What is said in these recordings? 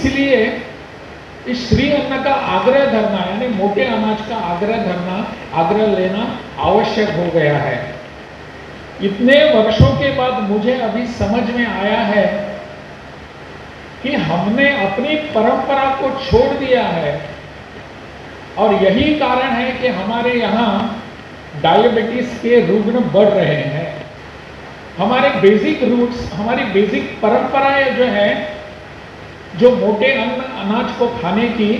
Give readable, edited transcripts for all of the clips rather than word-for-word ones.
इसलिए इस श्री अन्न का आग्रह धरना यानी मोटे अनाज का आग्रह लेना आवश्यक हो गया है। इतने वर्षों के बाद मुझे अभी समझ में आया है कि हमने अपनी परंपरा को छोड़ दिया है और यही कारण है कि हमारे यहाँ डायबिटीज के रुग्ण बढ़ रहे हैं। हमारे बेसिक रूट्स, हमारी बेसिक परंपराएं जो है, जो मोटे अनाज को खाने की,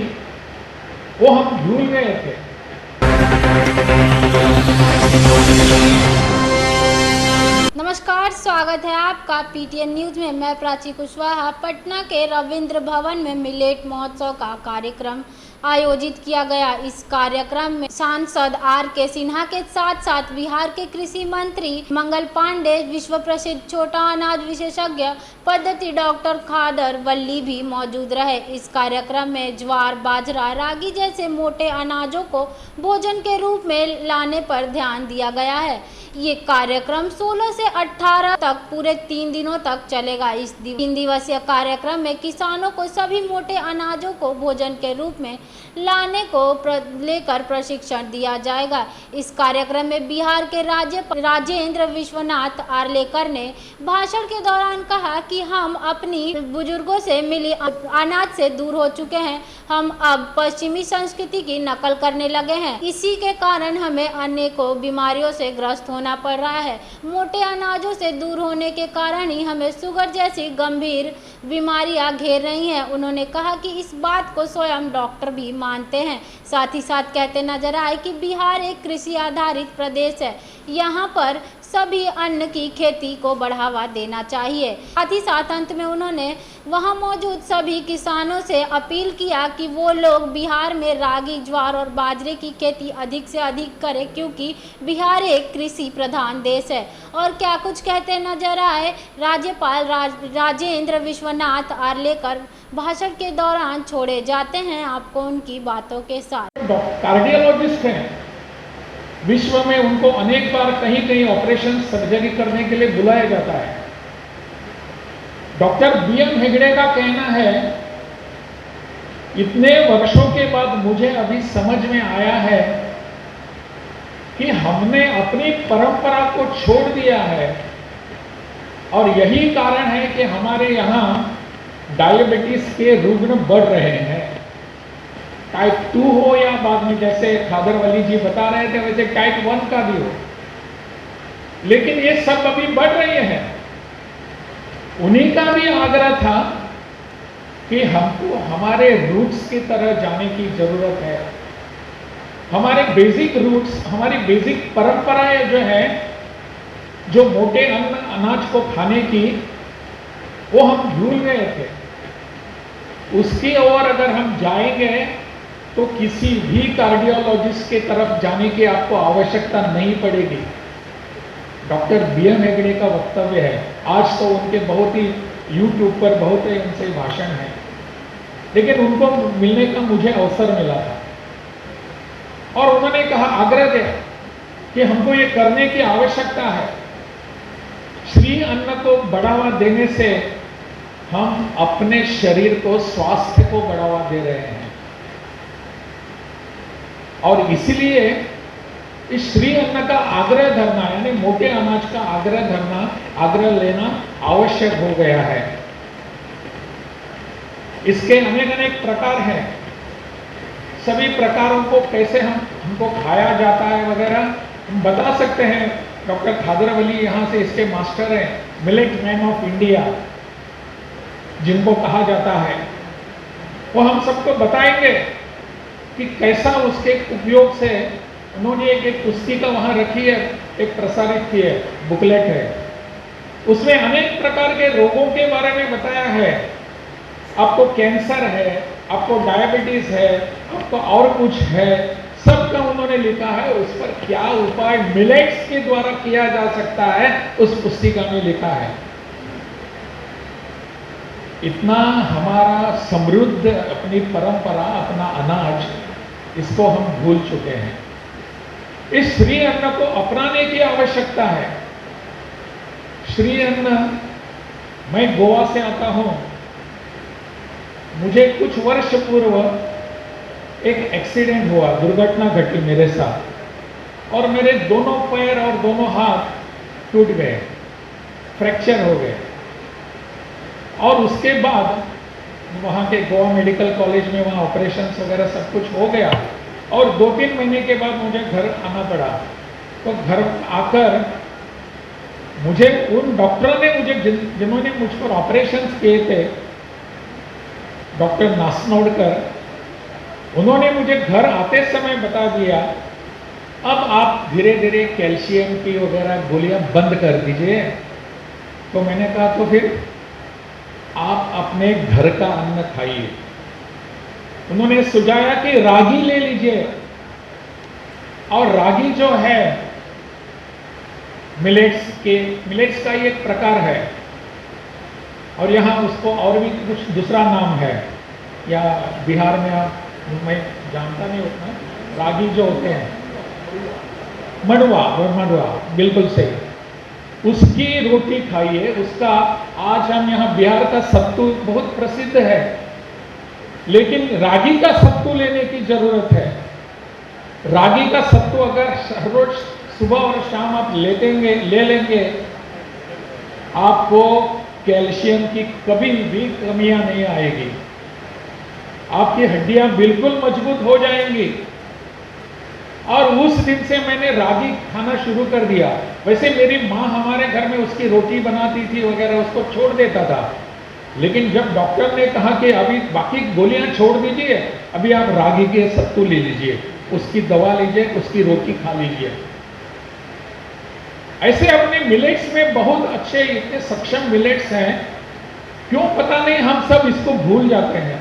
वो हम भूल गए थे। नमस्कार, स्वागत है आपका पीटीएन न्यूज में। मैं प्राची कुशवाहा। पटना के रविंद्र भवन में मिलेट महोत्सव का कार्यक्रम आयोजित किया गया। इस कार्यक्रम में सांसद आर.के. सिन्हा के साथ साथ बिहार के कृषि मंत्री मंगल पांडे, विश्व प्रसिद्ध छोटा अनाज विशेषज्ञ पद्धति डॉक्टर खादर वल्ली भी मौजूद रहे। इस कार्यक्रम में ज्वार, बाजरा, रागी जैसे मोटे अनाजों को भोजन के रूप में लाने पर ध्यान दिया गया है। ये कार्यक्रम 16 से 18 तक पूरे 3 दिनों तक चलेगा। इस 3 दिवसीय कार्यक्रम में किसानों को सभी मोटे अनाजों को भोजन के रूप में लाने को लेकर प्रशिक्षण दिया जाएगा। इस कार्यक्रम में बिहार के राजेंद्र विश्वनाथ आर्लेकर ने भाषण के दौरान कहा कि हम अपनी बुजुर्गों से मिली अनाज से दूर हो चुके हैं। हम अब पश्चिमी संस्कृति की नकल करने लगे हैं। इसी के कारण हमें अनेकों बीमारियों से ग्रस्त होना पड़ रहा है। मोटे अनाजों से दूर होने के कारण ही हमें शुगर जैसी गंभीर बीमारियां घेर रही हैं। उन्होंने कहा कि इस बात को स्वयं डॉक्टर भी मानते हैं। साथ ही साथ कहते नजर आए कि बिहार एक कृषि आधारित प्रदेश है। यहाँ पर सभी अन्न की खेती को बढ़ावा देना चाहिए। साथ ही साथ अंत में उन्होंने वहां मौजूद सभी किसानों से अपील किया कि वो लोग बिहार में रागी, ज्वार और बाजरे की खेती अधिक से अधिक करें, क्योंकि बिहार एक कृषि प्रधान देश है। और क्या कुछ कहते नजर आए राज्यपाल राजेंद्र विश्वनाथ आर्लेकर भाषण के दौरान। छोड़े जाते हैं आपको उनकी बातों के साथ। कार्डियोलॉजिस्ट हैं, विश्व में उनको अनेक बार कहीं कहीं ऑपरेशन सर्जरी करने के लिए बुलाया जाता है। Doctor BM. हेगड़े का कहना है, इतने वर्षों के बाद मुझे अभी समझ में आया है कि हमने अपनी परंपरा को छोड़ दिया है और यही कारण है कि हमारे यहाँ डायबिटीज के रुग्ण बढ़ रहे हैं। टाइप 2 हो या बाद में जैसे खादर वली जी बता रहे थे वैसे टाइप 1 का भी हो, लेकिन ये सब अभी बढ़ रही है। उन्हीं का भी आग्रह था कि हमको हमारे रूट्स की तरह जाने की जरूरत है। हमारे बेसिक रूट्स, हमारी बेसिक परंपराएं जो है, जो मोटे अनाज को खाने की, वो हम भूल गए थे। उसकी ओर अगर हम जाएंगे तो किसी भी कार्डियोलॉजिस्ट के तरफ जाने की आपको आवश्यकता नहीं पड़ेगी। Doctor BM. हेगड़े का वक्तव्य है। आज तो उनके बहुत ही यूट्यूब पर बहुत ही उनसे भाषण है, लेकिन उनको मिलने का मुझे अवसर मिला था और उन्होंने कहा, आग्रह दिया कि हमको ये करने की आवश्यकता है। श्री अन्न को बढ़ावा देने से हम अपने शरीर को, स्वास्थ्य को बढ़ावा दे रहे हैं और इसलिए इस श्री अन्न का आग्रह धरना यानी मोटे अनाज का आग्रह लेना आवश्यक हो गया है। इसके अनेक प्रकार हैं। सभी प्रकारों को कैसे हमको खाया जाता है वगैरह हम बता सकते हैं। डॉक्टर खादर वली यहाँ से इसके मास्टर हैं, मिलेट मैन ऑफ इंडिया जिनको कहा जाता है। वो हम सबको बताएंगे कि कैसा उसके उपयोग से। उन्होंने एक पुस्तिका वहाँ रखी है, एक प्रसारित की है, बुकलेट है, उसमें अनेक प्रकार के रोगों के बारे में बताया है। आपको कैंसर है, आपको डायबिटीज है, आपको और कुछ है, सबका उन्होंने लिखा है। उस पर क्या उपाय मिलेट्स के द्वारा किया जा सकता है, उस पुस्तिका में लिखा है। इतना हमारा समृद्ध अपनी परंपरा, अपना अनाज, इसको हम भूल चुके हैं। इस श्री अन्न को अपनाने की आवश्यकता है। श्री अन्न, मैं गोवा से आता हूं, मुझे कुछ वर्ष पूर्व एक एक्सीडेंट हुआ, दुर्घटना घटी मेरे साथ और मेरे दोनों पैर और दोनों हाथ टूट गए, फ्रैक्चर हो गए। और उसके बाद वहाँ के गोवा मेडिकल कॉलेज में वहाँ ऑपरेशंस वगैरह सब कुछ हो गया और 2-3 महीने के बाद मुझे घर आना पड़ा। तो घर आकर मुझे उन डॉक्टरों ने जिन्होंने मुझ पर ऑपरेशंस किए थे, डॉक्टर नासनोडकर, उन्होंने मुझे घर आते समय बता दिया अब आप धीरे धीरे कैल्शियम की वगैरह गोलियां बंद कर दीजिए। तो मैंने कहा तो फिर आप अपने घर का अन्न खाइए। उन्होंने सुझाया कि रागी ले लीजिए, और रागी जो है मिलेट्स का ही एक प्रकार है, और यहाँ उसको और भी कुछ दूसरा नाम है, या बिहार में आप, मैं जानता नहीं उतना, रागी जो होते हैं मंडुआ, बिल्कुल सही, उसकी रोटी खाइए। उसका आज हम यहाँ बिहार का सत्तू बहुत प्रसिद्ध है, लेकिन रागी का सत्तू लेने की जरूरत है। रागी का सत्तू अगर हर रोज सुबह और शाम आप ले लेंगे, आपको कैल्शियम की कभी भी कमियां नहीं आएगी, आपकी हड्डियां बिल्कुल मजबूत हो जाएंगी। और उस दिन से मैंने रागी खाना शुरू कर दिया। वैसे मेरी माँ हमारे घर में उसकी रोटी बनाती थी वगैरह, उसको छोड़ देता था, लेकिन जब डॉक्टर ने कहा कि अभी बाकी गोलियां छोड़ दीजिए, अभी आप रागी के सत्तू ले लीजिए, उसकी दवा लीजिए, उसकी रोटी खा लीजिए। ऐसे अपने मिलेट्स में बहुत अच्छे इतने सक्षम मिलेट्स हैं, क्यों पता नहीं हम सब इसको भूल जाते हैं।